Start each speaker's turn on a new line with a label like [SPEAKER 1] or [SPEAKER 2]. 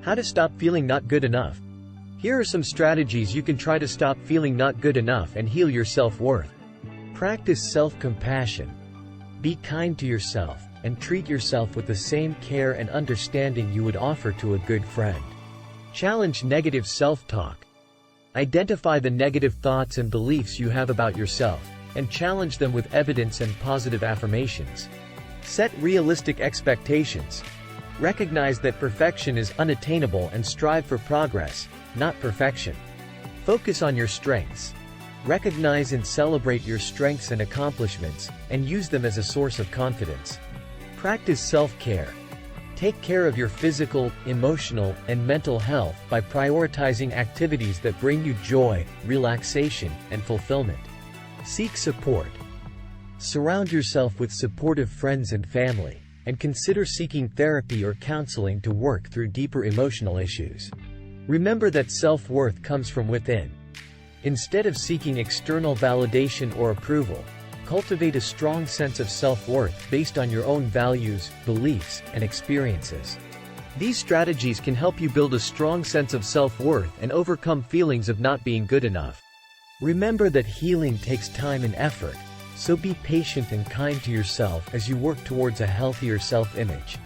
[SPEAKER 1] How to stop feeling not good enough. Here are some strategies you can try to stop feeling not good enough and heal your self-worth. Practice self-compassion. Be kind to yourself, and treat yourself with the same care and understanding you would offer to a good friend. Challenge negative self-talk. Identify the negative thoughts and beliefs you have about yourself, and challenge them with evidence and positive affirmations. Set realistic expectations. Recognize that perfection is unattainable and strive for progress, not perfection. Focus on your strengths. Recognize and celebrate your strengths and accomplishments, and use them as a source of confidence. Practice self-care. Take care of your physical, emotional, and mental health by prioritizing activities that bring you joy, relaxation, and fulfillment. Seek support. Surround yourself with supportive friends and family, and consider seeking therapy or counseling to work through deeper emotional issues. Remember that self-worth comes from within. Instead of seeking external validation or approval, cultivate a strong sense of self-worth based on your own values, beliefs, and experiences. These strategies can help you build a strong sense of self-worth and overcome feelings of not being good enough. Remember that healing takes time and effort, so be patient and kind to yourself as you work towards a healthier self-image.